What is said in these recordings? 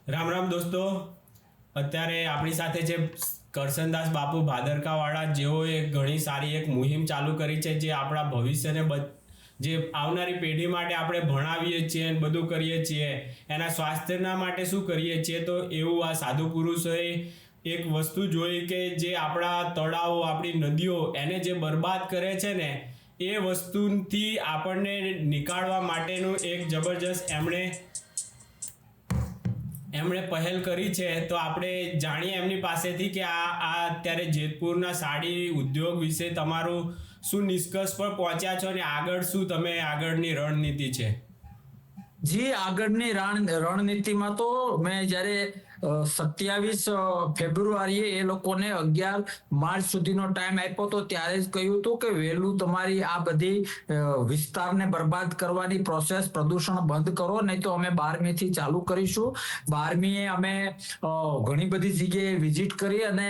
રામ રામ દોસ્તો, અત્યારે આપણી સાથે છે કરશનદાસ બાપુ ભાદરકાવાળા, જેઓએ ઘણી સારી એક મુહિમ ચાલુ કરી છે, જે આપણા ભવિષ્યને જે આવનારી પેઢી માટે આપણે ભણાવીએ છીએ અને બધું કરીએ છીએ, એના સ્વાસ્થ્યના માટે શું કરીએ છીએ. તો એવું આ સાધુ પુરુષોએ એક વસ્તુ જોઈ કે જે આપણા તળાવો, આપણી નદીઓ એને જે બરબાદ કરે છે ને, એ વસ્તુથી આપણને નીકાળવા માટેનું એક જબરજસ્ત એમણે પહેલ કરી છે. તો આપણે જાણીએ એમની પાસેથી કે આ અત્યારે જેતપુરના સાડી ઉદ્યોગ વિશે તમારું શું નિષ્કર્ષ પર પહોંચ્યા છો અને આગળ શું આગળની રણનીતિ છે. જી, આગળની રણનીતિમાં તો મેં જ્યારે 27 ફેબ્રુઆરીએ એ લોકોને 11 માર્ચ સુધીનો ટાઈમ આપ્યો તો ત્યારે જ કહ્યું હતું કે વહેલું તમારી આ બધી વિસ્તારને બરબાદ કરવાની પ્રોસેસ, પ્રદૂષણ બંધ કરો, નહીં તો અમે 12મી થી ચાલુ કરીશું. 12મીએ અમે ઘણી બધી જગ્યાએ વિઝિટ કરી અને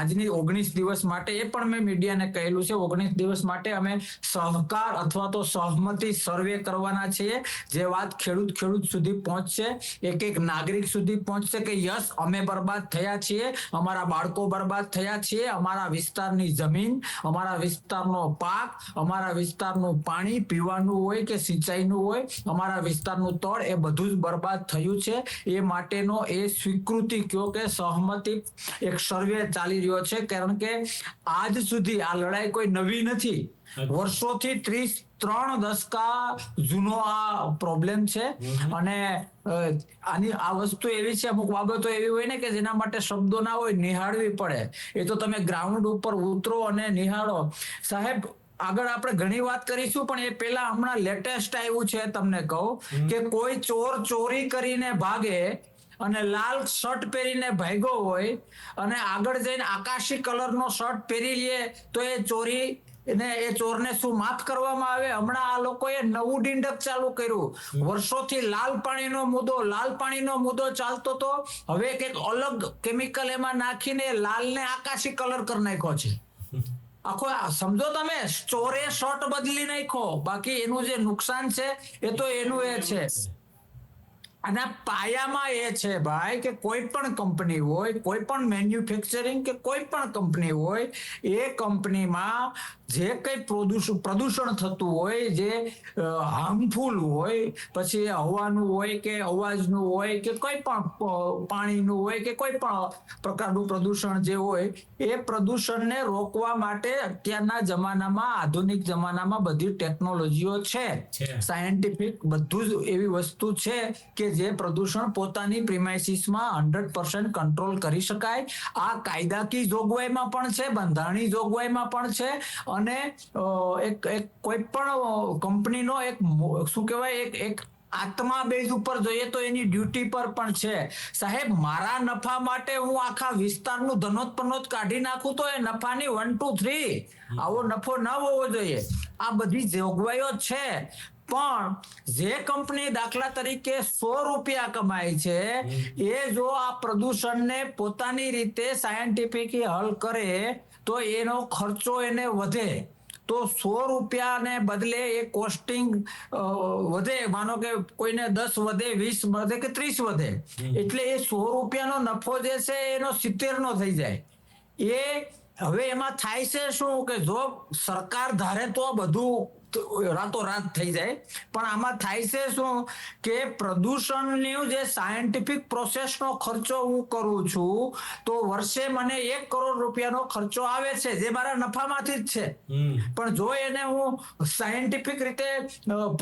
આજની 19 દિવસ માટે એ પણ મેં મીડિયાને કહેલું છે, 19 દિવસ માટે અમે સહકાર અથવા તો સહમતિ સર્વે કરવાના છીએ. જે વાત ખેડૂત સુધી પહોંચશે, એક નાગરિક સુધી પહોંચશે કે યસ, અમે બરબાદ થયા છીએ, અમારા બાળકો બરબાદ થયા છીએ, અમારા વિસ્તારની જમીન, અમારા વિસ્તારનો પાક, અમારા વિસ્તારનું પાણી પીવાનું હોય કે સિંચાઈનું હોય, અમારા વિસ્તારનું તળ, એ બધું જ બરબાદ થયું છે. એ માટેનો એ સ્વીકૃતિ કયો કે સહમતિ એક સર્વે ચાલી રહ્યો છે. કારણ કે આજ સુધી આ લડાઈ કોઈ નવી નથી, વર્ષોથી 33 દશકા જૂનો આ પ્રોબ્લેમ છે. અને આની આ વસ્તુ એવી છે, અમુક બાબતો એવી હોય ને કે જેના માટે શબ્દો ના હોય, નિહાળવી પડે. એ તો તમે ગ્રાઉન્ડ ઉપર ઉતરો અને નિહાળો. સાહેબ, આગળ આપણે ઘણી વાત કરીશું, પણ એ પેલા હમણાં લેટેસ્ટ આવ્યું છે, તમને કહું કે કોઈ ચોરી કરીને ભાગે અને લાલ શર્ટ પહેરીને ભાગ્યો હોય અને આગળ જઈને આકાશી કલરનો શર્ટ પહેરી લે તો એ ચોરી ને એ ચોરને શું માફ કરવામાં આવે? હમણાં આ લોકોએ નવું ડીંડક ચાલુ કર્યું. વર્ષોથી લાલ પાણીનો મુદ્દો ચાલતો તો હવે એક અલગ કેમિકલ એમાં નાખીને લાલને આકાશી કલર કરી નાખ્યો છે. આખો સમજો તમે, ચોરે શર્ટ બદલી નાખ્યો, બાકી એનું જે નુકસાન છે એ તો એનું એ છે. અને પાયામાં એ છે ભાઈ કે કોઈ પણ કંપની હોય, કોઈ પણ મેન્યુફેક્ચરિંગ કે કોઈ પણ કંપની હોય, એ કંપનીમાં જે કઈ પ્રદૂષણ થતું હોય, જે હાર્મફુલ હોય, પછી હવાનું હોય કે અવાજનું હોય કે કોઈ પણ પાણીનું હોય કે કોઈ પણ પ્રકારનું પ્રદૂષણ જે હોય, એ પ્રદૂષણને રોકવા માટે અત્યારના જમાનામાં, આધુનિક જમાનામાં બધી ટેકનોલોજીઓ છે, સાયન્ટિફિક બધું જ એવી વસ્તુ છે કે જે પ્રદૂષણ પોતાની પ્રિમાઇસીસમાં 100% કંટ્રોલ કરી શકાય. આ કાયદાકીય જોગવાઈમાં પણ છે, બંધારણીય જોગવાઈમાં પણ છે. અને એક કોઈ પણ કંપનીનો એક શું કહેવાય, એક આત્મા બેઝ ઉપર જોઈએ તો એની ડ્યુટી પર પણ છે. સાહેબ, મારા નફા માટે હું આખા વિસ્તારનું ધનોત કાઢી નાખું તો એ નફાની 1 2 3 આવો નફો ન હોવો જોઈએ. આ બધી જોગવાઈઓ છે. પણ જે કંપની દાખલા તરીકે 100 રૂપિયા કમાય છે, એ જો આ પ્રદૂષણને પોતાની રીતે સાયન્ટિફિક હલ કરે તો એનો ખર્ચો એને વધે. તો 100 રૂપિયાને બદલે એ કોસ્ટિંગ વધે. માનો કે કોઈને 10 વધે, 20 વધે કે 30 વધે, એટલે એ 100 રૂપિયાનો નફો જે છે એનો 70 નો થઈ જાય. એ હવે એમાં થાય છે શું કે જો સરકાર ધારે તો બધું રાતોરાત થઈ જાય, પણ આમાં થાય છે શું કે પ્રદૂષણની જે સાયન્ટિફિક પ્રોસેસનો ખર્ચો હું કરું છું તો વર્ષે મને 1 કરોડ રૂપિયાનો ખર્ચો આવે છે, જે મારા નફામાંથી જ છે. પણ જો એને હું સાયન્ટિફિક રીતે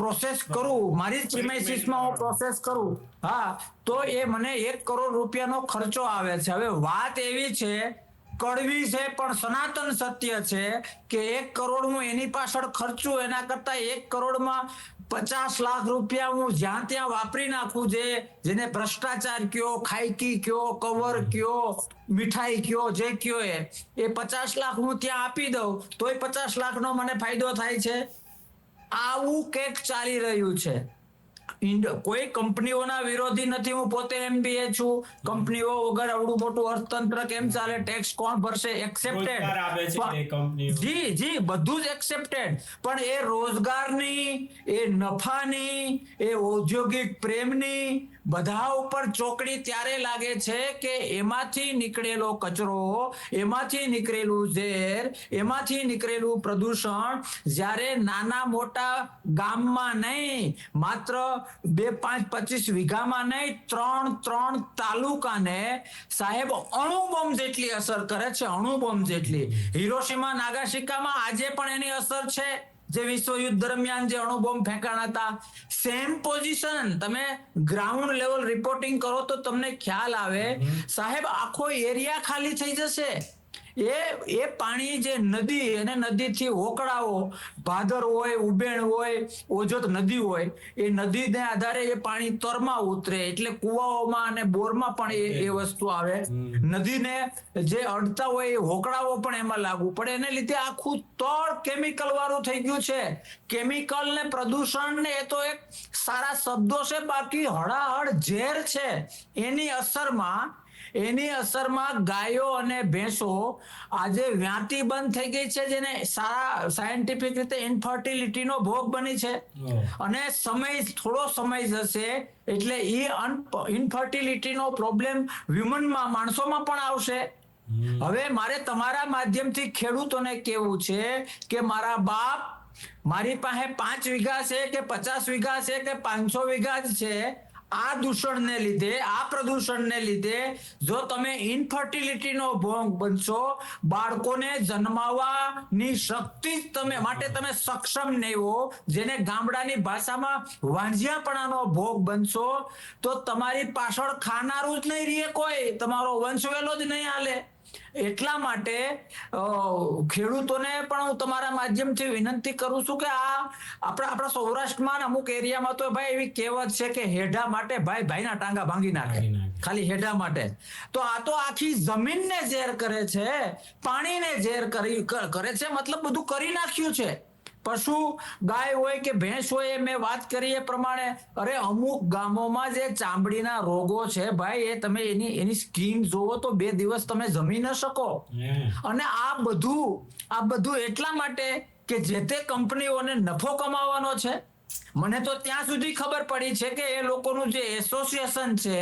પ્રોસેસ કરું, મારી જ પ્રિમાઇસીસમાં હું પ્રોસેસ કરું, હા, તો એ મને 1 કરોડ રૂપિયાનો ખર્ચો આવે છે. હવે વાત એવી છે, કડવી છે પણ સનાતન સત્ય છે કે 1 કરોડ હું એની પાછળ ખર્ચું, એના કરતા 1 કરોડમાં 50 લાખ રૂપિયા હું જ્યાં ત્યાં વાપરી નાખું, જેને ભ્રષ્ટાચાર કયો, ખાઈકી કયો, કવર કયો, મીઠાઈ કયો, જે કયો, એ 50 લાખ હું ત્યાં આપી દઉં તોય 50 લાખનો મને ફાયદો થાય છે. આવું કંઈક ચાલી રહ્યું છે. કોઈ કંપનીઓના વિરોધી નથી, હું પોતે MBA છું. કંપનીઓ વગર આવડું મોટું અર્થતંત્ર કેમ ચાલે? ટેક્સ કોણ ભરશે? એક્સેપ્ટેડ. જી, બધું જ એક્સેપ્ટેડ. પણ એ રોજગારની, એ નફાની, એ ઔદ્યોગિક પ્રેમની બધા ઉપર ચોકડી ત્યારે લાગે છે કે એમાંથી નીકળેલો કચરો, એમાંથી નીકળેલું ઝેર, એમાંથી નીકળેલું પ્રદૂષણ જ્યારે નાના મોટા ગામમાં નહીં, માત્ર 2-5-25 વીઘામાં નહીં, 3 તાલુકાને સાહેબ અણુબોમ્બ જેટલી અસર કરે છે, અણુબોમ્બ જેટલી. હિરોશીમા નાગાસાકીમાં આજે પણ એની અસર છે. જે વિશ્વયુદ્ધ દરમિયાન જે અણુબોમ્બ ફેંકાણા હતા, સેમ પોઝિશન. તમે ગ્રાઉન્ડ લેવલ રિપોર્ટિંગ કરો તો તમને ખ્યાલ આવે સાહેબ, આખો એરિયા ખાલી થઈ જશે. એ પાણી જે નદી, અને નદીથી હોકળાઓ, ભાદર હોય, ઉબેણ હોય, ઓજોત નદી હોય, એ નદીને આધારે એ પાણી તરમાં ઉતરે, એટલે કુવાઓમાં અને બોરમાં પણ એ વસ્તુ આવે. નદીને જે અડતા હોય એ હોકળાઓ પણ એમાં લાગુ પડે. એને લીધે આખું તળ કેમિકલ વાળું થઈ ગયું છે. કેમિકલ ને પ્રદૂષણ ને એ તો એક સારા શબ્દો છે, બાકી હળાહળ ઝેર છે. એની અસરમાં ગાયો અને ભેંસો આજે વ્યાતી બંધ થઈ ગઈ છે, જેને સારા સાયન્ટિફિક રીતે ઇનફર્ટિલિટીનો ભોગ બની છે. અને થોડો સમય જશે એટલે એ ઇનફર્ટિલિટીનો પ્રોબ્લેમ માણસોમાં પણ આવશે. હવે મારે તમારા માધ્યમથી ખેડૂતોને કહેવું છે કે મારા બાપ, મારી પાસે 5 વીઘા છે કે 50 વીઘા છે કે 500 વીઘા છે, આ દૂષણને લીધે, આ પ્રદૂષણને લીધે જો તમે ઇનફર્ટિલિટીનો ભોગ બનશો, બાળકોને જન્માવવાની શક્તિ માટે તમે સક્ષમ નહીં હો, જેને ગામડાની ભાષામાં વાંઝિયાપણાનો ભોગ બનશો, તો તમારી પાછળ ખાનારું જ નહીં રહે કોઈ, તમારો વંશવેલો જ નહીં હાલે. એટલા માટે ખેડૂતોને પણ હું તમારા માધ્યમથી વિનંતી કરું છું કે આપણા સૌરાષ્ટ્રમાં અમુક એરિયામાં તો ભાઈ એવી કહેવત છે કે હેઢા માટે ભાઈના ટાંગા ભાંગી નાખે, ખાલી હેઢા માટે. તો આ તો આખી જમીનને ઝેર કરે છે, પાણીને ઝેર કરે છે, મતલબ બધું કરી નાખ્યું છે. પશુ ગાય હોય કે ભેંસ હોય, મેં વાત કરી એ પ્રમાણે, અરે અમુક ગામોમાં જે ચામડીના રોગો છે ભાઈ, એ તમે એની સ્કીન જોવો તો 2 દિવસ તમે જમી ન શકો. અને આ બધું એટલા માટે કે જે તે કંપનીઓને નફો કમાવાનો છે. મને તો ત્યાં સુધી ખબર પડી છે કે એ લોકોનું જે એસોસિએશન છે,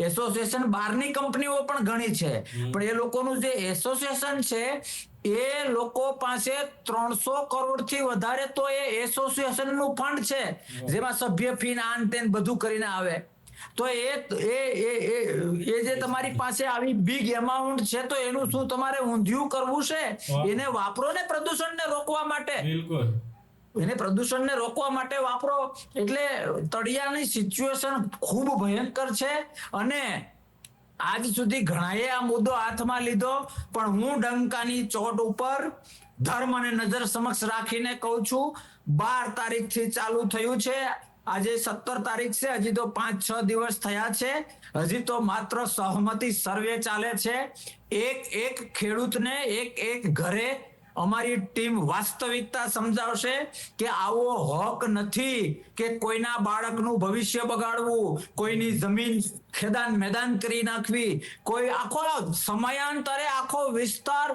એસોસિએશન બહારની કંપનીઓ પણ ઘણી છે, પણ એ લોકોનું જે એસોસિએશન છે, એ લોકો પાસે 300 કરોડથી વધારે તો એ એસોસિએશન નું ફંડ છે, જેમાં સભ્ય ફી આન તેન બધું કરીને આવે. તો એ જે તમારી પાસે આવી બિગ એમાઉન્ટ છે, તો એનું શું તમારે ઊંધિયું કરવું છે? એને વાપરો ને પ્રદૂષણને રોકવા માટે. બિલકુલ, એને પ્રદૂષણને રોકવા માટે વાપરો. એટલે તળિયાની સિચ્યુએશન ખૂબ ભયંકર છે. અને આજ સુધી ઘણાએ આ મુદ્દો હાથમાં લીધો, પણ હું ડંકાની ચોટ ઉપર ધર્મ અને નજર સમક્ષ રાખીને કહું છું, 12 તારીખથી ચાલુ થયું છે, આજે 17 તારીખ છે, હજી તો 5-6 દિવસ થયા છે, હજી તો માત્ર સહમતિ સર્વે ચાલે છે. એક ખેડૂતને એક ઘરે અમારી ટીમ વાસ્તવિકતા સમજાવશે કે આવો હક નથી કે કોઈના બાળકનું ભવિષ્ય બગાડવું, કોઈની જમીન ખેદાન મેદાન કરી નાખવી, કોઈ આખો સમયાંતરે આખો વિસ્તાર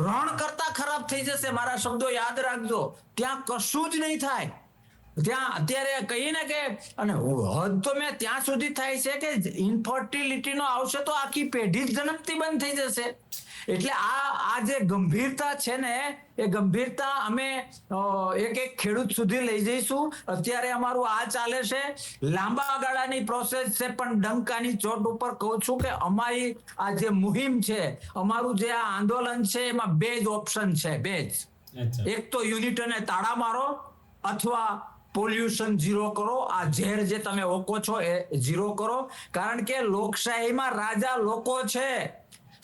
રણ કરતા ખરાબ થઈ જશે. મારા શબ્દો યાદ રાખજો, ત્યાં કશું જ નહીં થાય. ત્યાં અત્યારે કહીએ ને કે, અને હદ તો મેં ત્યાં સુધી થાય છે કે ઇનફર્ટિલિટીનો આવશે તો આખી પેઢી જ જન્મતી બંધ થઈ જશે. એટલે આ જે ગંભીરતા છે ને, એ ગંભીરતા અમે એક ખેડૂત સુધી લઈ જઈશું. અત્યારે અમારું આ ચાલે છે, લાંબા ગાળાની પ્રોસેસ છે, પણ ડંકાની ચોટ ઉપર કહું છું કે અમારી આ જે મુહિમ છે, અમારું જે આ આંદોલન છે, એમાં 2 જ ઓપ્શન છે, 2 જ. એક તો યુનિટને તાળા મારો, અથવા પોલ્યુશન ઝીરો કરો. આ ઝેર જે તમે ઓકો છો એ ઝીરો કરો. કારણ કે લોકશાહીમાં રાજા લોકો છે.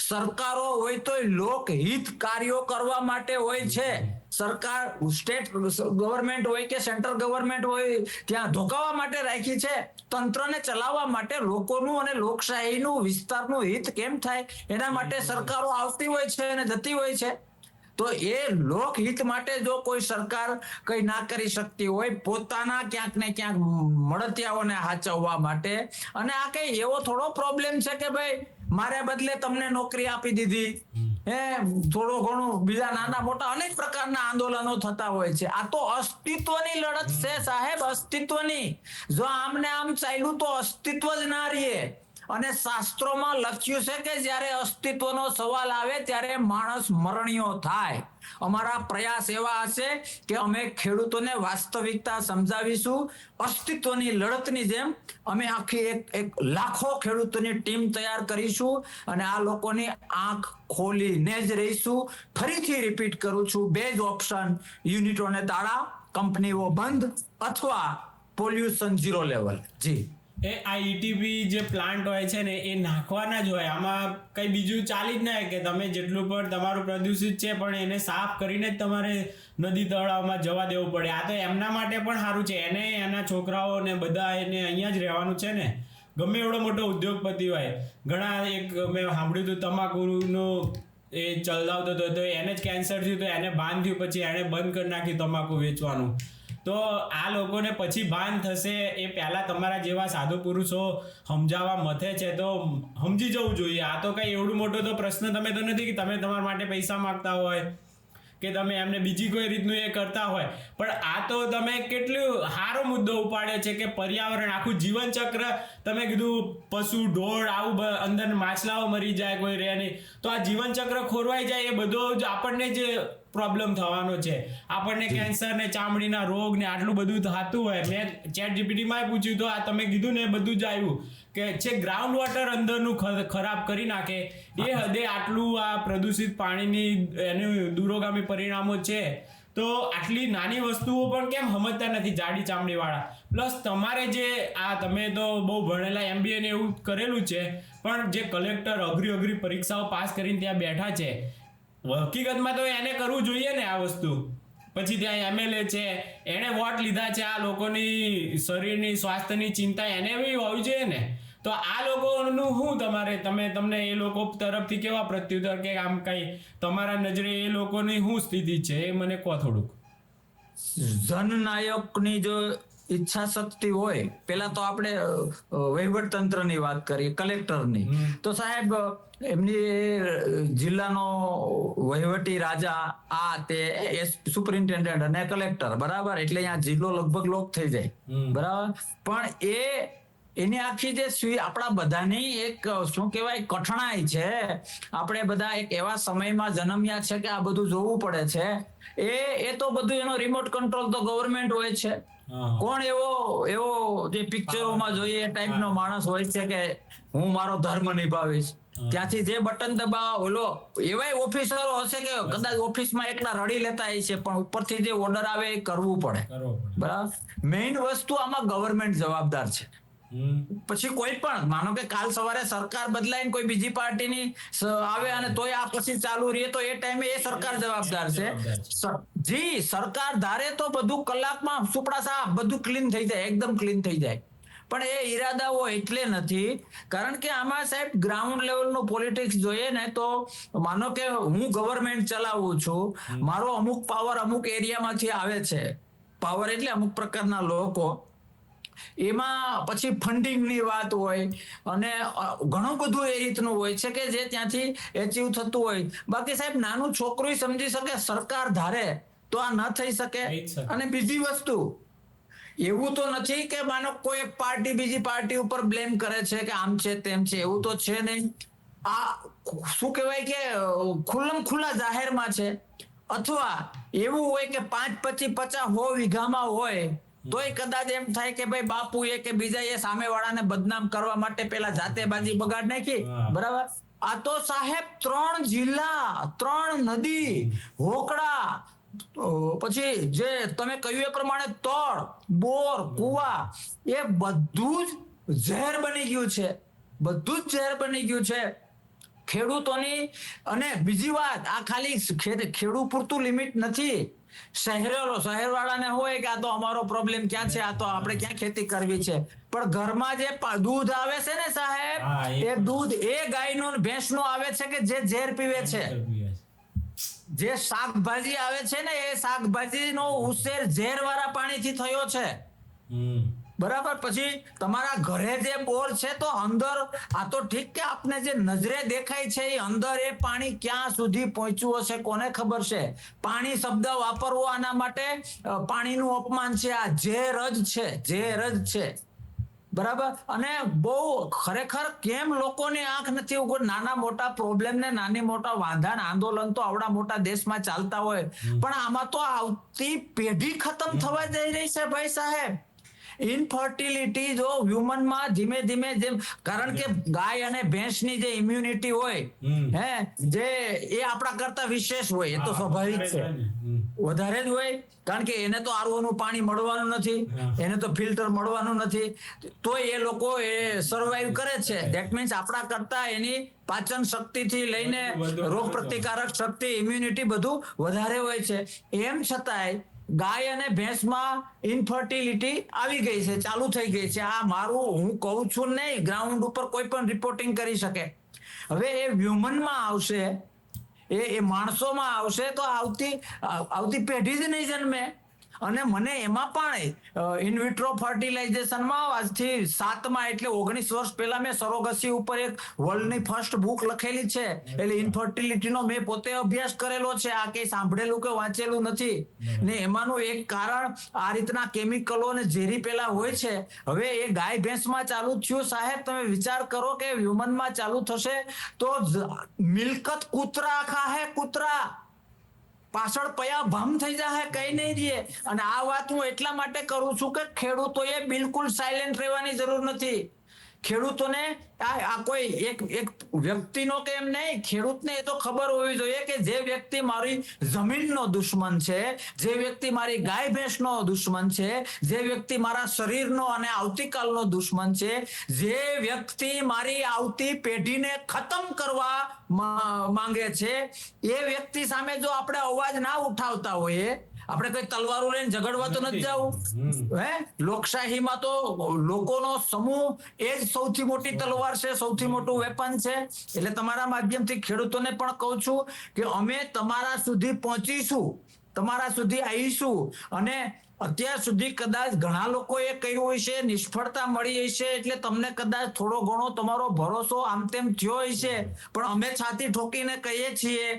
સરકારો હોય તો લોકહિત કાર્યો કરવા માટે હોય છે. સરકાર સ્ટેટ ગવર્મેન્ટ હોય કે સેન્ટ્રલ ગવર્મેન્ટ હોય, ત્યાં ધોકાવા માટે રાખી છે. તંત્રને ચલાવવા માટે, લોકોનું અને લોકશાહીનું વિસ્તારનું હિત કેમ થાય એના માટે સરકારો આવતી હોય છે અને જતી હોય છે. તો એ લોકહિત માટે જો કોઈ સરકાર કઈ ના કરી શકતી હોય, પોતાના ક્યાંક ને ક્યાંક મળતિયાઓને હાચવવા માટે, અને આ કઈ એવો થોડો પ્રોબ્લેમ છે કે ભાઈ મારે બદલે તમને નોકરી આપી દીધી, થોડું ઘણું બીજા નાના મોટા અનેક પ્રકારના આંદોલનો થતા હોય છે. આ તો અસ્તિત્વની લડત છે સાહેબ, અસ્તિત્વની. જો આમને આમ ચાલ્યું તો અસ્તિત્વ જ ના રહે. અને શાસ્ત્રોમાં લખ્યું છે કે જ્યારે અસ્તિત્વનો સવાલ આવે ત્યારે માણસ મરણીયો થાય. અમારા પ્રયાસ એવા હશે કે અમે ખેડૂતોને વાસ્તવિકતા સમજાવીશું. અસ્તિત્વની લડતની જેમ અમે આખી એક લાખો ખેડૂતોની ટીમ તૈયાર કરીશું અને આ લોકોની આંખ ખોલીને જ રહીશું. ફરીથી રિપીટ કરું છું, બે જ ઓપ્શન: યુનિટોને તાળા, કંપનીઓ બંધ, અથવા પોલ્યુશન 0 લેવલ. જી, આ ઈટીપી જે પ્લાન્ટ હોય છે ને એ નાખવાના જ હોય. આમાં કઈ બીજું ચાલી જ ના કે તમે જેટલું પણ તમારું પ્રદૂષિત છે પણ એને સાફ કરીને જ તમારે નદી તળાવમાં જવા દેવું પડે. આ તો એમના માટે પણ સારું છે. એને એના છોકરાઓ ને બધા એને અહીંયા જ રહેવાનું છે ને. ગમે એવડો મોટો ઉદ્યોગપતિ હોય, ઘણા એક મેં સાંભળ્યું હતું તમાકુનું એ ચલાવતો હતો તો એને જ કેન્સર થયું તો એને ભાન થયું, પછી એને બંધ કરી નાખ્યું તમાકુ વેચવાનું. તો આ લોકોને પછી ભાન થશે. એ પહેલા તમારા જેવા સાધુ પુરુષો સમજાવવા મથે છે તો સમજી જવું જોઈએ. આ તો કઈ એવડું મોટો તો પ્રશ્ન તમે તો નથી કે તમે તમારા માટે પૈસા માંગતા હોય કે તમે એમને બીજી કોઈ રીતનું એ કરતા હોય. પણ આ તો તમે કેટલું સારો મુદ્દો ઉપાડ્યો છે કે પર્યાવરણ, આખું જીવન ચક્ર. તમે કીધું પશુ ઢોળ આવું અંદર માછલાઓ મરી જાય, કોઈ રહે નહીં, તો આ જીવન ચક્ર ખોરવાઈ જાય. એ બધો જ આપણને જ પ્રોબ્લેમ થવાનો છે. આપણને કેન્સર ને ચામડીના રોગ ને આટલું બધું થતું હોય. મેં ચેટ જીપીટીમાં પૂછ્યું તો આ તમે કીધું ને એ બધું જ આવ્યું કે છે ગ્રાઉન્ડ વોટર અંદરનું ખરાબ કરી નાખે. એ હદે આટલું આ પ્રદૂષિત પાણીની એનું દૂરોગામી પરિણામો છે. તો આટલી નાની વસ્તુઓ પણ કેમ સમજતા નથી જાડી ચામડી વાળા. પ્લસ તમારે જે આ તમે તો બહુ ભણેલા MBA ને એવું કરેલું છે, પણ જે કલેક્ટર અઘરી પરીક્ષાઓ પાસ કરીને ત્યાં બેઠા છે, હકીકતમાં તો એને કરવું જોઈએ ને આ વસ્તુ. પછી ત્યાં MLA છે, એને વોટ લીધા છે, આ લોકોની શરીરની સ્વાસ્થ્યની ચિંતા એને બી હોવી જોઈએ ને. તો આ લોકોનું શું તમને એ લોકો તરફથી કેવા પ્રત્યુત્તર કે આમ કઈ તમારા નજરે એ લોકોની શું સ્થિતિ છે એ મને કહો થોડુંક. જનનાયકની જો ઈચ્છા શક્તિ હોય, પેલા તો આપણે વહીવટ તંત્રની વાત કરીએ, કલેક્ટરની. તો સાહેબ એમની જિલ્લાનો વહીવટી રાજા આ તે સુપરિન્ટેન્ડન્ટ અને કલેક્ટર, બરાબર, એટલે અહીંયા જિલ્લો લગભગ લોક થઈ જાય, બરાબર. પણ એની આખી જે આપણા બધાની એક શું કહેવાય કઠણાઈ છે. આપણે બધા એક એવા સમયમાં જન્મ્યા છે કે આ બધું જોવું પડે છે. એ તો બધું એનો રિમોટ કંટ્રોલ તો ગવર્મેન્ટ હોય છે. કોણ એવો જે પિક્ચરોમાં જોઈએ એ ટાઈપનો માણસ હોય છે કે હું મારો ધર્મ નિભાવીશ, ત્યાંથી જે બટન દબાવ ઓલો એવાય ઓફિસરો હશે કે કદાચ ઓફિસમાં એકલા રડી લેતા હોય છે, પણ ઉપરથી જે ઓર્ડર આવે એ કરવું પડે, બરાબર. મેઇન વસ્તુ આમાં ગવર્મેન્ટ જવાબદાર છે. પછી કોઈ પણ માનો કે કાલ સવારે સરકાર બદલાઈને કોઈ બીજી પાર્ટીની આવે અને તોય આ પછી ચાલુ રહે તો એ ટાઈમે એ સરકાર જવાબદાર છે. જી, સરકાર ધારે તો બધું કલાકમાં સુપડા સાફ બધું ક્લીન થઈ જાય, એકદમ ક્લીન થઈ જાય. પણ એ ઈરાદાઓ એટલે નથી, કારણ કે આમાં સાહેબ ગ્રાઉન્ડ લેવલનું પોલિટિક્સ જોઈએ ને તો માનો કે હું ગવર્મેન્ટ ચલાવું છું, મારો અમુક પાવર અમુક એરિયામાંથી આવે છે. પાવર એટલે અમુક પ્રકારના લોકો, એમાં પછી ફંડિંગની વાત હોય અને ઘણું બધું એ રીતનું હોય છે કે જે ત્યાંથી એચીવ થતું હોય. બાકી સાહેબ નાનું છોકરું સમજી શકે સરકાર ધારે તો આ ન થઈ શકે. અને બીજી વસ્તુ એવું તો નથી કે માનો કોઈ એક પાર્ટી બીજી પાર્ટી ઉપર બ્લેમ કરે છે કે આમ છે તેમ છે, એવું તો છે નહીં. આ શું કહેવાય કે ખુલ્લમ ખુલ્લા જાહેરમાં છે. અથવા એવું હોય કે 5, 25, 50, 100 વીઘામાં હોય તોય કદાચ એમ થાય કે ભાઈ બાપુ એ કે બીજા એ સામેવાળાને બદનામ કરવા માટે પેલા જાતે બાજી બગાડ નાખી, બરાબર. આ તો સાહેબ 3 જિલ્લા, 3 નદી, હોકડા, પછી જે તમે કહ્યું એ પ્રમાણે તળ, બોર, કુવા, એ બધું જ ઝેર બની ગયું છે. બધું જ ઝેર બની ગયું છે ખેડૂતોની. અને બીજી વાત, આ ખાલી ખેડૂત પૂરતું લિમિટ નથી. શહેરવાળાને હોય કે આ તો અમારો પ્રોબ્લેમ ક્યાં છે, આ તો આપણે ક્યાં ખેતી કરવી છે. પણ ઘરમાં જે દૂધ આવે છે ને સાહેબ, એ દૂધ એ ગાયનું ભેંસનું આવે છે કે જે ઝેર પીવે છે. જે શાકભાજી આવે છે ને એ શાકભાજીનો ઉછેર ઝેર વાળા પાણીથી થયો છે, બરાબર. પછી તમારા ઘરે જે બોર છે તો અંદર આ તો ઠીક કે આપને જે નજરે દેખાય છે એ અંદર એ પાણી ક્યાં સુધી પહોંચ્યું હશે કોને ખબર છે. પાણી શબ્દ વાપરવો આના માટે પાણીનું અપમાન છે. આ ઝેર જ છે, ઝેર જ છે. બરાબર. અને બહુ ખરેખર કેમ લોકોની આંખ નથી ઉઘડ. નાના મોટા પ્રોબ્લેમ ને નાની મોટા વાંધા આંદોલન તો આવડા મોટા દેશમાં ચાલતા હોય, પણ આમાં તો આવતી પેઢી ખતમ થવા જઈ રહી છે ભાઈ સાહેબ. ઇનફર્ટિલિટી જો હ્યુમનમાં ધીમે ધીમે જેમ, કારણ કે ગાય અને ભેંસની જે ઇમ્યુનિટી હોય જે એ આપણા કરતા વિશેષ હોય, એ તો સ્વાભાવિક છે, વધારે જ હોય. કારણ કે એને તો આરઓનું પાણી મળવાનું નથી, એને તો ફિલ્ટર મળવાનું નથી, તો એ લોકો એ સર્વાઈવ કરે છે. ધેટ મીન્સ આપણા કરતા એની પાચન શક્તિથી લઈને રોગ પ્રતિકારક શક્તિ, ઇમ્યુનિટી બધું વધારે હોય છે. એમ છતાંય ગાય અને ભેંસમાં ઇનફર્ટિલિટી આવી ગઈ છે, ચાલુ થઈ ગઈ છે. આ મારું હું કહું છું નહીં, ગ્રાઉન્ડ ઉપર કોઈ પણ રિપોર્ટિંગ કરી શકે. હવે એ હ્યુમનમાં આવશે, એ માણસોમાં આવશે તો આવતી પેઢી જ નહીં જન્મે. અને મને એમાં પણ ઇનવિટ્રો ફર્ટિલાઇઝેશનમાં આજથી 7માં એટલે 19 વર્ષ પહેલા મેં સરોગસી ઉપર એક વર્લ્ડની ફર્સ્ટ બુક લખેલી છે. એટલે ઇનફર્ટિલિટીનો મેં પોતે અભ્યાસ કરેલો છે, આ કઈ સાંભળેલું કે વાંચેલું નથી. ને એમાંનું એક કારણ આ રીતના કેમિકલો અને ઝેરી પેલા હોય છે. હવે એ ગાય ભેંસમાં ચાલુ થયું સાહેબ, તમે વિચાર કરો કે હ્યુમનમાં ચાલુ થશે તો મિલકત કૂતરા ખાહે, કૂતરા પાછળ પયા ભમ થઈ જાય, કઈ નહીં રહે. અને આ વાત હું એટલા માટે કરું છું કે ખેડૂતોએ બિલકુલ સાયલેન્ટ રહેવાની જરૂર નથી. ખેડૂતોને આ કોઈ એક વ્યક્તિનો કે એમ નહીં, ખેડૂતને એ તો ખબર હોવી જોઈએ કે જે વ્યક્તિ મારી જમીનનો દુશ્મન છે, જે વ્યક્તિ મારી ગાય ભેંસનો દુશ્મન છે, જે વ્યક્તિ મારા શરીરનો અને આવતીકાલનો દુશ્મન છે, જે વ્યક્તિ મારી આવતી પેઢીને ખતમ કરવા માંગે છે, એ વ્યક્તિ સામે જો આપણે અવાજ ના ઉઠાવતા હોઈએ, આપણે કઈ તલવારો લઈને ઝઘડવા તો નથી જવું. લોકશાહીમાં તો લોકોનો સમૂહ એ જ સૌથી મોટી તલવાર છે, સૌથી મોટું વેપન છે. એટલે તમારા માધ્યમથી ખેડૂતોને પણ કહું છું કે અમે તમારા સુધી પહોંચીશું, તમારા સુધી આવીશું. અને અત્યાર સુધી કદાચ ઘણા લોકોએ કહ્યું હશે, નિષ્ફળતા મળી હશે, એટલે તમને કદાચ થોડો ઘણો તમારો ભરોસો આમ તેમ થયો હશે. પણ અમે છાતી ઠોકીને કહીએ છીએ,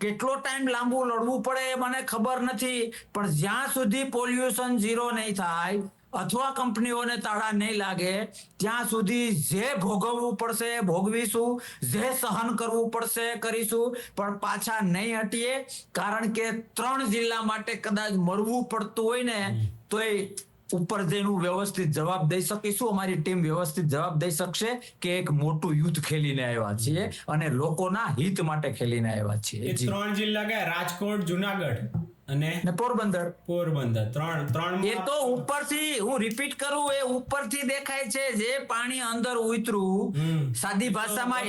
કેટલો ટાઈમ લાંબુ લડવું પડે એ મને ખબર નથી, પણ જ્યાં સુધી પોલ્યુશન ઝીરો નહીં થાય અથવા કંપનીઓને તાળા નહીં લાગે ત્યાં સુધી જે ભોગવવું પડશે ભોગવીશું, જે સહન કરવું પડશે કરીશું, પણ પાછા નહીં હટીએ. કારણ કે 3 જિલ્લા માટે કદાચ મરવું પડતું હોય ને તો એ ઉપર જઈને વ્યવસ્થિત જવાબ દઈ શકીશું. અમારી ટીમ વ્યવસ્થિત જવાબ દઈ શકશે કે એક મોટું યુદ્ધ ખેલીને આવ્યા છીએ અને લોકોના હિત માટે ખેલીને આવ્યા છીએ. 3 જિલ્લા કયા? રાજકોટ, જુનાગઢ અને પોરબંદર. 3 એ તો ઉપરથી, હું રિપીટ કરું, એ ઉપરથી દેખાય છે. જે પાણી અંદર ઉતર્યું, સાદી ભાષામાં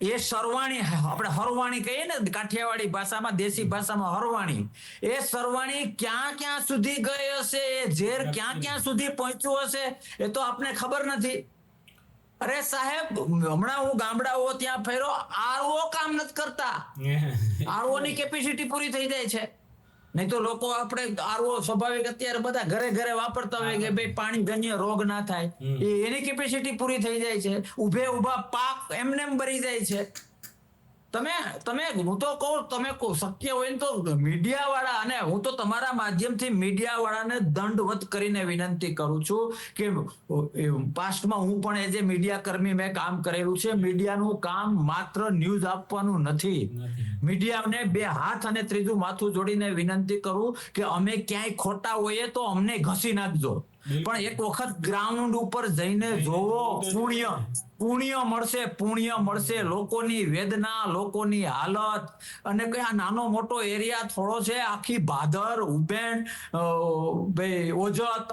એ સરવાણી, આપણે હરવાણી કહીએ ને કાઠિયાવાડી ભાષામાં, દેશી ભાષામાં હરવાણી, એ સરવાણી ક્યાં સુધી ગઈ હશે, એ ઝેર ક્યાં સુધી પહોંચ્યું હશે, એ તો આપને ખબર નથી. અરે સાહેબ, હમણાં હું ગામડાઓ ત્યાં ફેરો, આરઓ કામ નથી કરતા. આરઓ ની કેપેસિટી પૂરી થઈ જાય છે. નહીં તો લોકો આપણે આરઓ સ્વાભાવિક અત્યારે બધા ઘરે વાપરતા હોય કે ભાઈ પાણીજન્ય રોગ ના થાય, એની કેપેસિટી પૂરી થઈ જાય છે. ઊભા પાક એમને બરી જાય છે. તમે હું તો કહું, તમે શક્ય હોય ને તો મીડિયા વાળા, અને હું તો તમારા માધ્યમથી મીડિયા વાળાને દંડવત કરીને વિનંતી કરું છું કે પાસ્ટમાં હું પણ એઝ એ મીડિયા કર્મી મેં કામ કરેલું છે. મીડિયાનું કામ માત્ર ન્યૂઝ આપવાનું નથી. મીડિયાને 2 હાથ અને ત્રીજું માથું જોડીને વિનંતી કરું કે અમે ક્યાંય ખોટા હોઈએ તો અમને ઘસી નાખજો, પણ એક વખત ગ્રાઉન્ડ ઉપર જઈને જોવો. પુણ્ય મળશે. લોકોની વેદના, લોકોની હાલત, અને કઈ આ નાનો મોટો એરિયા થોડો છે, આખી ભાદર, ઉબેણ, ઓજત,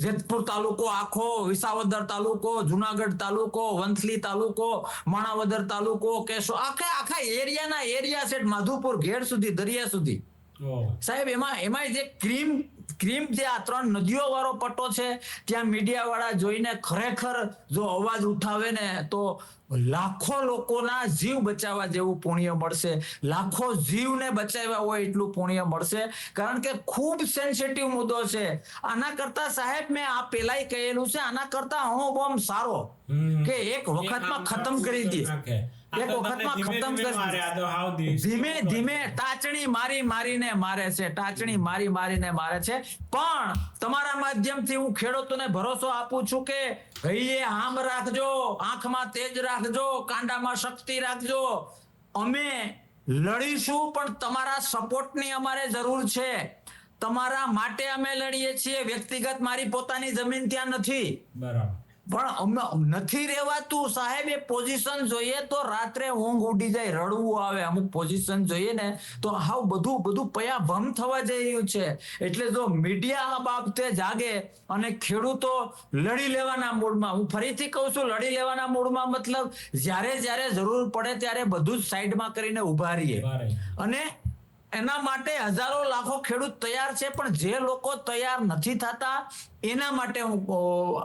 જેતપુર તાલુકો આખો, વિસાવદર તાલુકો, જુનાગઢ તાલુકો, વંથલી તાલુકો, માણાવદર તાલુકો, કેશો, આખા એરિયા છે, માધુપુર ઘેડ સુધી, દરિયા સુધી. સાહેબ, એમાં જે ક્રીમ જે આ 3 નદીઓ વાળો પટ્ટો છે ત્યાં મીડિયા વાળા જોઈને ખરેખર જો અવાજ ઉઠાવે ને તો લાખો લોકોના જીવ બચાવવા જેવું પુણ્ય મળશે, લાખો જીવને બચાવ્યા હોય એટલું પુણ્ય મળશે, કારણ કે ખૂબ સેન્સિટિવ મુદ્દો છે. આના કરતા સાહેબ મેં આ પેલાય કહેલું છે, આના કરતા અણુબોમ્બ સારો કે એક વખતમાં ખતમ કરી દે, એક વખતમાં ખતમ કરી ધીમે ધીમે ટાચણી મારીને મારે છે, ટાચણી મારીને મારે છે. પણ તમારા માધ્યમથી હું ખેડૂતોને ભરોસો આપું છું કે ભાઈ આમ રાખજો, આંખમાં તેજ રાખજો, કાંડામાં શક્તિ રાખજો, અમે લડીશું પણ તમારા સપોર્ટની અમારે જરૂર છે, તમારા માટે અમે લડીએ છીએ. વ્યક્તિગત મારી પોતાની જમીન ત્યાં નથી, બરાબર, પણ નથી રહેવાતું સાહેબ. એ પોઝિશન જોઈએ તો રાત્રે ઊંઘ ઉડી જાય, રડવું આવે. અમુક પોઝિશન જોઈએ ને તો હાવ બધું પયાભમ થવા જઈ રહ્યું છે. એટલે જો મીડિયા આ બાબતે જાગે અને ખેડૂતો લડી લેવાના મૂડમાં, હું ફરીથી કહું છું, લડી લેવાના મૂડમાં મતલબ જ્યારે જરૂર પડે ત્યારે બધું જ સાઈડમાં કરીને ઉભા રહીએ. અને એના માટે હજારો લાખો ખેડૂત તૈયાર છે, પણ જે લોકો તૈયાર નથી થતા એના માટે હું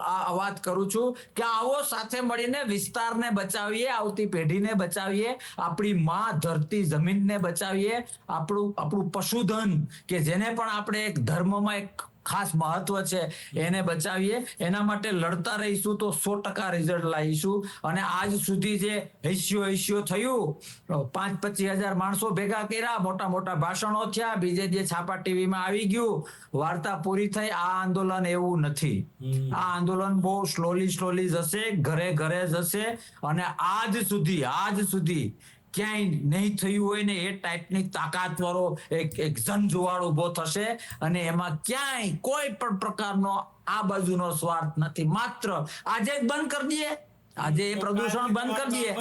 આ વાત કરું છું કે આવો સાથે મળીને વિસ્તારને બચાવીએ, આવતી પેઢીને બચાવીએ, આપણી માં ધરતી જમીનને બચાવીએ, આપણું પશુધન કે જેને પણ આપણે એક ધર્મમાં એક ખાસ મહત્વ છે એને બચાવીએ. એના માટે લડતા રહીશું તો 100% રિઝલ્ટ લાવીશું. અને આજ સુધી જે હિસ્યો થયું, 5-25 હજાર માણસો ભેગા કર્યા, મોટા ભાષણો થયા, બીજે જે છાપા ટીવીમાં આવી ગયું, વાર્તા પૂરી થઈ. આ આંદોલન એવું નથી. આ આંદોલન બહુ સ્લોલી જશે, ઘરે જશે. અને આજ સુધી ક્યાંય નહીં થયું હોય ને એ ટાઈપની તાકાત વાળો એક જનજુવાળ ઉભો થશે. અને એમાં ક્યાંય કોઈ પણ પ્રકારનો આ બાજુનો સ્વાર્થ નથી. માત્ર આજે બંધ કરી દઈએ, આજે એ પ્રદૂષણ બંધ કરી દઈએ,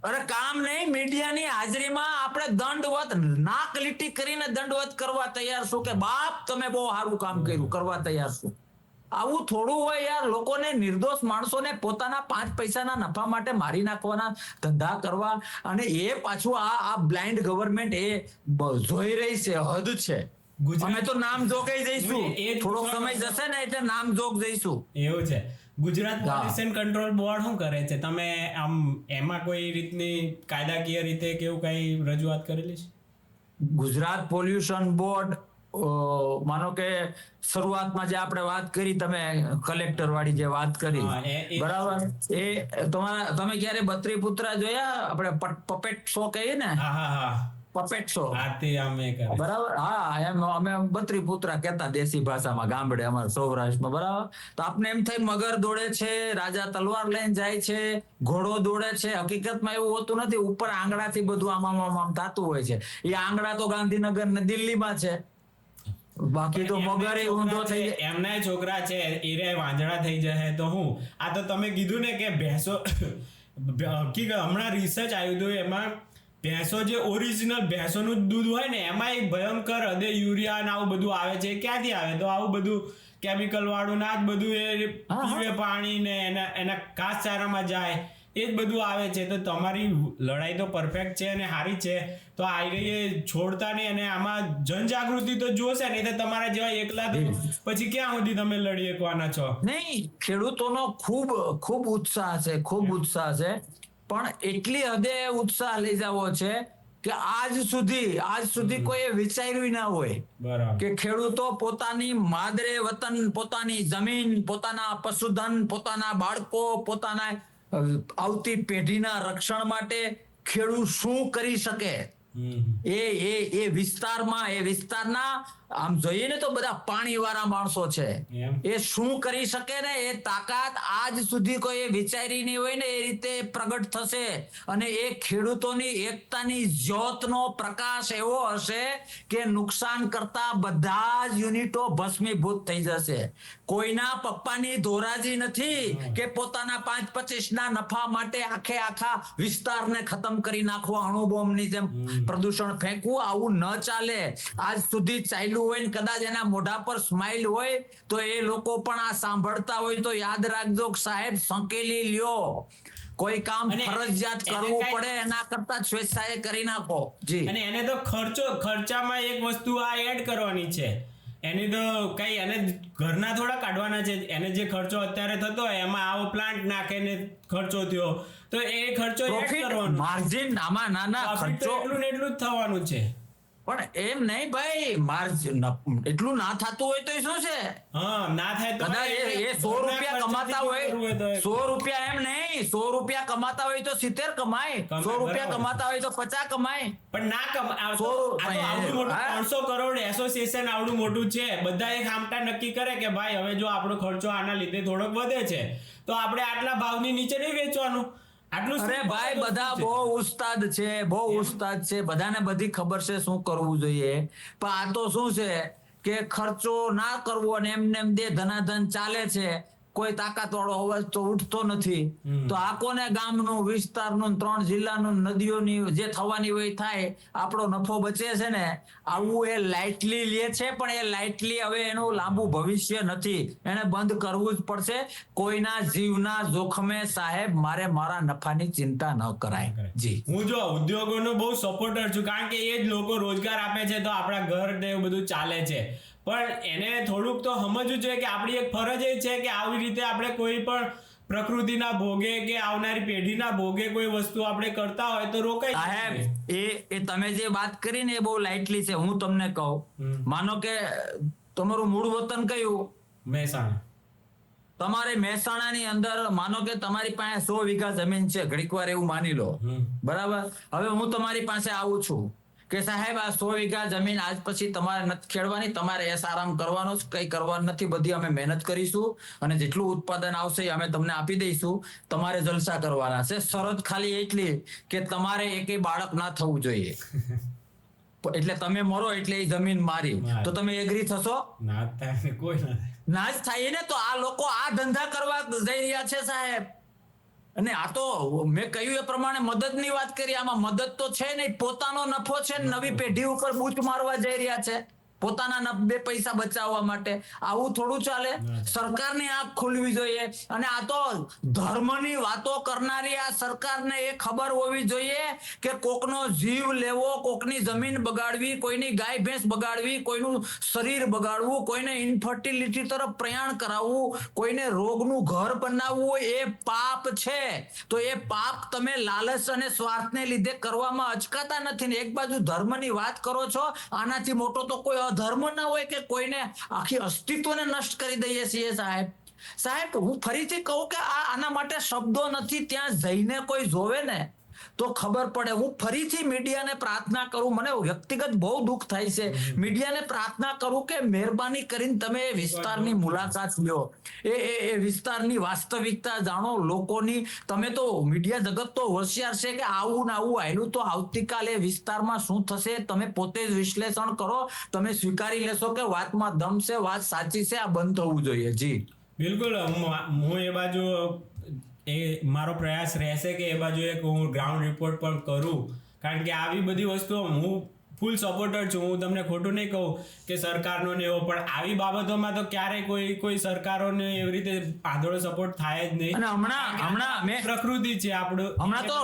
અરે કામ નહીં, મીડિયાની હાજરીમાં આપણે દંડવત નાક લીટી કરીને દંડવત કરવા તૈયાર છું કે બાપ તમે બહુ સારું કામ કર્યું, કરવા તૈયાર છું. આવું થોડું હોય યાર. લોકોને, નિર્દોષ માણસોને પોતાના 5 પૈસાના નફા માટે મારી નાખવાના ધંધા કરવા, અને એ પાછું આ બ્લાઇન્ડ ગવર્મેન્ટ એ જોઈ રહી છે, હદ છે. અમે તો નામ જોગાઈ જઈશું, થોડો સમય જશે ને એટલે નામ જોગ જઈશું. એવું છે. ગુજરાત પોલ્યુશન કંટ્રોલ બોર્ડ શું કરે છે? તમે આમ એમાં કોઈ રીતની કાયદાકીય રીતે કેવું કઈ રજૂઆત કરેલી છે? ગુજરાત પોલ્યુશન બોર્ડ, માનો કે શરૂઆતમાં જે આપણે વાત કરી, તમે કલેક્ટર વાળી જે વાત કરી, બરાબર, એ તમે ક્યારે બત્રીપુત્રા જોયા? આપણે પપેટ શો કહીએ ને, પપેટ શો, બરાબર? હા, એમ અમે બત્રીપુત્રા કહેતા દેશી ભાષામાં, ગામડે અમારા સૌરાષ્ટ્રમાં, બરાબર. તો આપને એમ થાય મગર દોડે છે, રાજા તલવાર લઈને જાય છે, ઘોડો દોડે છે. હકીકતમાં એવું હોતું નથી. ઉપર આંગળાથી બધું આમ થતું હોય છે. એ આંગળા તો ગાંધીનગર ને દિલ્હીમાં છે, બાકી તો મગર ઊંધો થઈ જાય. એમના છોકરા છે એ વાંજણા થઈ જાય. તો હું આ તો તમે કીધું ને કે ભેંસો, હકીકત હમણાં રિસર્ચ આવ્યું હતું, એમાં ભેંસો જે ઓરિજિનલ ભેંસોનું દૂધ હોય ને એમાં એક ભયંકર હદે યુરિયા ને આવું બધું આવે છે. ક્યાંથી આવે? તો આવું બધું કેમિકલ વાળું ના જ બધું એ પીવે પાણી ને એના ઘાસચારામાં જાય, એ જ બધું આવે છે. તો તમારી લડાઈ તો પરફેક્ટ છે અને સારી છે. તો આ છોડતા નહીં, અને આમાં જનજાગૃતિ તો જોશે, નહીં તો તમારા જેવા એકલા પછી ક્યાં સુધી તમે લડી શકવાના છો? નહીં, ખેડૂતોનો ખૂબ ઉત્સાહ છે, પણ એટલી હદે ઉત્સાહ લઈ જવો છે કે આજ સુધી કોઈ વિચાર્યું ના હોય કે ખેડૂતો પોતાની માદરે વતન, પોતાની જમીન, પોતાના પશુધન, પોતાના બાળકો, પોતાના આવતી પેઢીના રક્ષણ માટે ખેડૂત શું કરી શકે. એ વિસ્તારના આમ જોઈએ ને તો બધા પાણી વાળા માણસો છે, એ શું કરી શકે ને એ તાકાત આજ સુધી કોઈ વિચારી નહીં હોય ને એ રીતે પ્રગટ થશે. અને એ ખેડૂતોની એકતાની જ્યોતનો પ્રકાશ એવો હશે કે નુકસાન કરતા બધા જ યુનિટો ભસ્મીભૂત થઈ જશે. કોઈના પપ્પાની ધોરાજી નથી કે પોતાના 5-25 ના નફા માટે આખા વિસ્તારને ખતમ કરી નાખવા, અણુબોમ્બની જેમ પ્રદૂષણ ફેંકવું. આવું ન ચાલે. આજ સુધી ચાલ્યું હોય ને કદાચ એના મોઢા પર સ્માઇલ હોય તો એ લોકો પણ આ સાંભળતા હોય તો યાદ રાખજો સાહેબ, સંકેલી લ્યો. કોઈ કામ ફરજિયાત કરવું પડે એના કરતા સ્વેચ્છાએ કરી નાખો. જી. અને એને તો ખર્ચામાં એક વસ્તુ આ એડ કરવાની છે એની તો કઈ એને ઘરના થોડા કાઢવાના છે. એને જે ખર્ચો અત્યારે થતો હોય એમાં આવો પ્લાન્ટ નાખે ને ખર્ચો થયો તો એ ખર્ચો એડ પ્રોફિટ કરવાનો. માર્જિન આમાં નાના Profit તો ખર્ચો એટલું ને એટલું જ થવાનું છે. પણ એમ નહીં ભાઈ, માર્જિન એટલું ના થતું હોય તો શું છે? હા, ના થાય તો કદાચ એ 100 રૂપિયા કમાતા હોય, 100 રૂપિયા એમ નહીં, 100 રૂપિયા કમાતા હોય તો 70 કમાય, 100 રૂપિયા બરાબર. કમાતા હોય તો 50 કમાય. પણ ના આ તો સો- આવડું મોટું હા. 300 કરોડ એસોસિએશન આવડું મોટું છે. બધા એક આમટા નક્કી કરે કે ભાઈ હવે જો આપણો ખર્ચો આના લીધે થોડોક વધે છે તો આપણે આટલા ભાવની નીચે નહીં વેચવાનું. આટલું અરે શું ભાઈ, વસ્તુ બધા છે? બહુ ઉસ્તાદ છે, બહુ ઉસ્તાદ છે, બધાને બધી ખબર છે શું કરવું જોઈએ. પણ આ તો શું છે કે ખર્ચો ના કરવો અને એમને એમ દે ધનાધન ચાલે છે, કોઈ તાકાત વાળો અવાજ તો ઉઠતો નથી. તો આ કોને ગામનું, વિસ્તારનું, 3 જિલ્લાનું, નદીઓની જે થવાની હોય એ થાય, આપણો નફો બચે છે ને. આવું એ લાઇટલી લે છે, પણ એ લાઇટલી હવે એનું લાંબુ ભવિષ્ય નથી. એને બંધ કરવું જ પડશે. કોઈના જીવના જોખમે સાહેબ મારા નફાની ચિંતા ન કરાય. જી, હું જો ઉદ્યોગોનો બહુ સપોર્ટર છું, કારણ કે એ જ લોકો રોજગાર આપે છે તો આપણા ઘર ને એવું બધું ચાલે છે. પણ એને થોડુંક તો સમજવું જોઈએ કે આપણી એક ફરજ એ છે કે આવી રીતે આપણે કોઈ પણ પ્રકૃતિના ભોગે કે આવનારી પેઢીના ભોગે કોઈ વસ્તુ આપણે કરતા હોય તો રોકાઈ સાહેબ, જઈએ. એ તમે જે વાત કરી ને એ બહુ લાઇટલી છે. હું તમને કહું, માનો કે તમારું મૂળ વતન કયું? મહેસાણા. તમારે મહેસાણાની અંદર માનો કે તમારી પાસે 100 વીઘા જમીન છે, ઘડીક વાર એવું માની લો, બરાબર. હવે હું તમારી પાસે આવું છું કે સાહેબ આ 100 વીઘા જમીન આજ પછી તમારે નથી ખેડવાની, તમારે એસ આરામ કરવાનો છે, કઈ કરવાનું નથી, બધી અમે મહેનત કરીશું અને જેટલું ઉત્પાદન આવશે એ અમે તમને આપી દઈશું, તમારે જલસા કરવાના છે. શરત ખાલી એટલી કે તમારે એકેય બાળક ના થવું જોઈએ. એટલે તમે મરો એટલે એ જમીન મારી, તો તમે એગ્રી થશો? ના થાય, કોઈ ના થાય. ના જ થાય ને. તો આ લોકો આ ધંધા કરવા જઈ રહ્યા છે સાહેબ. અને આ તો મેં કહ્યું એ પ્રમાણે મદદની વાત કરી, આમાં મદદ તો છે નહીં, પોતાનો નફો છે ને નવી પેઢી ઉપર બૂચ મારવા જઈ રહ્યા છે પોતાના 2 પૈસા બચાવવા માટે. આવું થોડું ચાલે. સરકારની આંખ ખુલવી જોઈએ. અને આ તો ધર્મની વાતો કરનારી આ સરકારને એ ખબર હોવી જોઈએ કે કોકનો જીવ લેવો, કોકની જમીન બગાડવી, કોઈની ગાય ભેંસ બગાડવી, કોઈનું શરીર બગાડવું, કોઈને ઇન્ફર્ટિલિટી તરફ પ્રયાણ કરાવવું, કોઈને રોગનું ઘર બનાવવું એ પાપ છે. તો એ પાપ તમે લાલચ અને સ્વાર્થને લીધે કરવામાં અચકાતા નથી ને એક બાજુ ધર્મની વાત કરો છો. આનાથી મોટો તો કોઈ ધર્મ ના હોય કે કોઈને આખી અસ્તિત્વને નષ્ટ કરી દઈએ છીએ સાહેબ. હું ફરીથી કહું કે આના માટે શબ્દો નથી. ત્યાં જઈને કોઈ જોવે ને તો ખબર પડે. હું ફરીથી મીડિયાને પ્રાર્થના કરું, મને વ્યક્તિગત બહુ દુઃખ થાય છે, મીડિયાને પ્રાર્થના કરું કે મહેરબાની કરીને તમે એ વિસ્તારની મુલાકાત લો, એ વિસ્તારની વાસ્તવિકતા જાણો, લોકોની. તમે તો મીડિયા જગત તો હોશિયાર છે કે આવું ને આવું આયલું તો આવતીકાલે વિસ્તારમાં શું થશે તમે પોતે જ વિશ્લેષણ કરો. તમે સ્વીકારી લેશો કે વાતમાં દમ છે, વાત સાચી છે, આ બંધ થવું જોઈએ. જી બિલકુલ. હું એ બાજુ એ મારો પ્રયાસ રહેશે કે એ બાજુ એક હું ગ્રાઉન્ડ રિપોર્ટ પણ કરું, કારણ કે આવી બધી વસ્તુઓ હું ફૂલ સપોર્ટર છું. હું તમને ખોટું નહીં કહું કે સરકારનો ને એવો, પણ આવી બાબતોમાં તો ક્યારેય કોઈ સરકારોને એવી રીતે આંધળો સપોર્ટ થાય જ નહીં. અને હમણાં મેં પ્રકૃતિ છે આપણું. હમણાં તો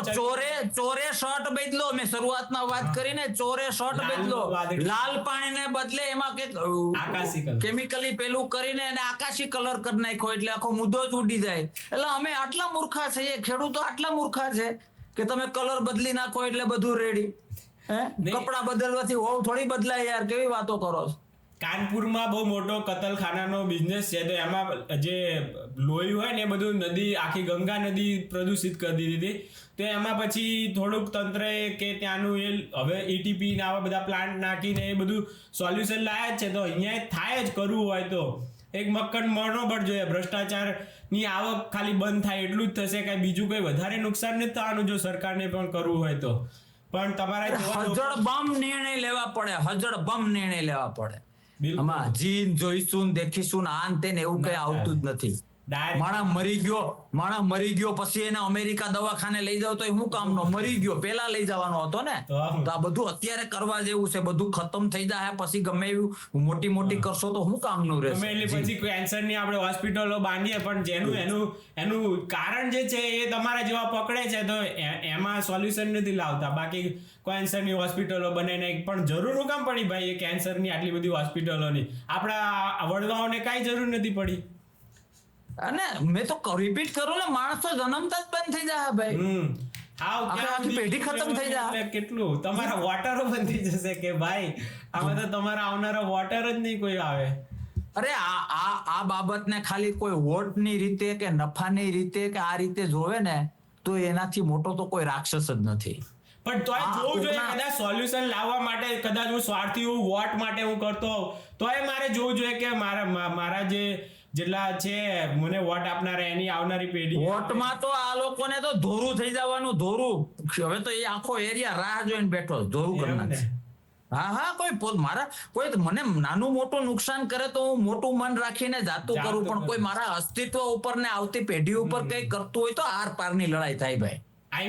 ચોરે શર્ટ બદલો. મેં શરૂઆતમાં વાત કરીને ચોરે શર્ટ બદલો. લાલ પાણીને બદલે એમાં આકાશી કલર કેમિકલી પેલું કરીને અને આકાશી કલર કરી નાખ્યો એટલે આખો મુદ્દો જ ઉડી જાય. એટલે અમે આટલા મૂર્ખા છીએ, ખેડૂતો આટલા મૂર્ખા છે કે તમે કલર બદલી નાખો એટલે બધું રેડી. કપડા બદલવાથી હોવ થોડી બદલાય યાર, કેવી વાતો કરો છો. કાનપુરમાં બહુ મોટો કતલખાનાનો બિઝનેસ છે, તો એમાં જે લોહી હોય ને એ બધું નદી, આખી ગંગા નદી પ્રદૂષિત કરી દીધી હતી. તો એમાં પછી થોડુંક તંત્રએ કે ત્યાંનું એ હવે ETP ને આવા બધા પ્લાન્ટ નાખીને એ બધું સોલ્યુશન લાયા જ છે. તો અહીંયા થાય જ, કરવું હોય તો એક મક્કડ મનોબળ જોઈએ. ભ્રષ્ટાચારની આવક ખાલી બંધ થાય એટલું જ થશે, કાંઈ બીજું કંઈ વધારે નુકસાન નથી થવાનું જો સરકારને પણ કરવું હોય તો. પણ તમારા હજડબમ નિર્ણય લેવા પડે. આમાં જીન જોઈશું, દેખીશું, આન તે એવું કઈ આવતું જ નથી. ડાયરેક્ટ માણસ મરી ગયો પછી એને અમેરિકા દવાખાને લઈ જાવ તો એ શું કામનો? મરી ગયો પેલા લઈ જવાનો હતો ને. તો તો આ બધું અત્યારે કરવા જેવું છે, બધું ખતમ થઈ જાય પછી ગમે એવું મોટી કરશો તો શું કામનું રહેશે? એટલે પછી કેન્સર ની આપણે હોસ્પિટલો બાંધીએ પણ જેનું એનું કારણ જે છે એ તમારા જેવા પકડે છે તો એમાં સોલ્યુશન નથી લાવતા. બાકી કેન્સર ની હોસ્પિટલો બનાવીને પણ જરૂર કામ પડી ભાઈ એ કેન્સર ની આટલી બધી હોસ્પિટલોની? આપણા વડવાઓને કાંઈ જરૂર નથી પડી. અને મેં તો રિપીટ કરું ને, માણસ તો જન્મતા જ બંધ થઈ જાય ભાઈ. આખી પેઢી ખતમ થઈ જાય. કેટલું તમારા વોટરો બંધ થઈ જશે કે ભાઈ આમાં તો તમારા આવનારા વોટર જ નહીં કોઈ આવે. અરે આ બાબતને ખાલી કોઈ વોટની રીતે કે નફાની રીતે કે આ રીતે જોવે ને તો એનાથી મોટો તો કોઈ રાક્ષસ જ નથી. પણ તોય જોવું જોઈએ, કદાચ સોલ્યુશન લાવવા માટે કદાચ હું સ્વાર્થી હું વોટ માટે હું કરતો હોઉં તોય મારે જોવું જોઈએ કે મારા જે જેટલા છે મને વોટ આપનારા એની આવનારી પેઢી. વોટમાં તો આ લોકોને તો ધોરું થઈ જવાનું, ધોરું. હવે તો એ આખો એરિયા રાહ જોઈને બેઠો ધોરું કરનાર. હા કોઈ મને નાનું મોટું નુકસાન કરે તો હું મોટું મન રાખીને જાતું કરું, પણ કોઈ મારા અસ્તિત્વ ઉપર ને આવતી પેઢી ઉપર કઈ કરતું હોય તો આર પારની લડાઈ થાય ભાઈ.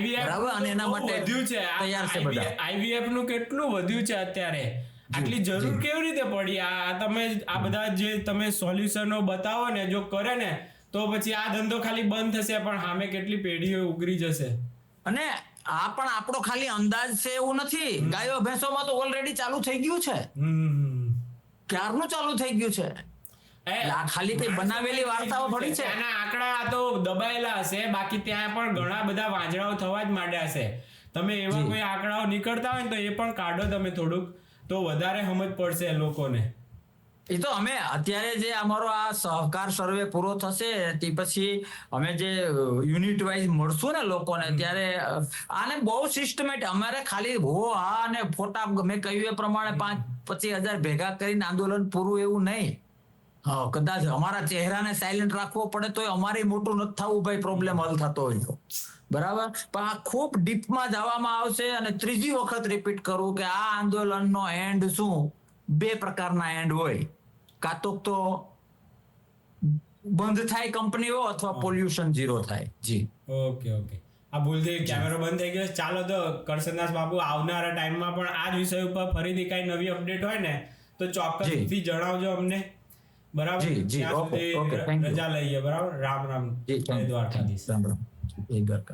બરાબર. અને એના માટે વધ્યું છે તૈયાર છે બધા. આઈવીએફ નું કેટલું વધ્યું છે અત્યારે. આટલી જરૂર કેવી રીતે પડી? આ તમે આ બધા જે તમે સોલ્યુશનો બતાવો ને જો કરે ને તો પછી આ ધંધો ખાલી બંધ થશે પણ સામે કેટલી પેઢીઓ ઉગરી જશે. અને આ પણ આપણો ખાલી અંદાજ છે એવું નથી. ગાયો ભેંસોમાં તો ઓલરેડી ચાલુ થઈ ગયું છે, ક્યારનું ચાલુ થઈ ગયું છે. આ ખાલી કઈ બનાવેલી વાર્તાઓ થોડી છે. આના આંકડા તો દબાયેલા હશે, બાકી ત્યાં પણ ઘણા બધા વાંજળાઓ થવા જ માંડ્યા હશે. તમે એવા કોઈ આંકડાઓ નીકળતા હોય ને તો એ પણ કાઢો તમે થોડુંક, તો વધારે સમજ પડશે લોકોને. એ તો અમે અત્યારે જે અમારો આ સહકાર સર્વે પૂરો થશે તે પછી અમે જે યુનિટ વાઇઝ મળશું ને લોકોને ત્યારે આને બહુ સિસ્ટમેટિક અમારે ખાલી અને ફોટા મેં કહ્યું એ પ્રમાણે 5-25 હજાર ભેગા કરીને આંદોલન પૂરું એવું નહીં. કદાચ અમારા ચહેરાને સાયલેન્ટ રાખવો પડે તો અમારે મોટું નથી થવું ભાઈ, પ્રોબ્લેમ હલ થતો હોય તો બરાબર. પણ આ ખૂબ ડીપમાં જવામાં આવશે. અને ત્રીજી વખત રિપીટ કરું કે આ આંદોલનનો એન્ડ શું? 2 પ્રકારના એન્ડ હોય, કાં તો બંધ થાય કંપનીઓ અથવા પોલ્યુશન ઝીરો થાય. જી ઓકે. આ ભૂલથી કેમેરો બંધ થઈ ગયો. ચાલો તો કરશનદાસ બાપુ આવનારા ટાઈમમાં પણ આ જ વિષય ઉપર ફરીથી કઈ નવી અપડેટ હોય ને તો ચોક્કસથી જણાવજો અમને. બરાબર. જી ઓકે રજા લઈએ. બરાબર. રામ. જય દ્વારકાધીશ. રામ. જય દ્વારકા.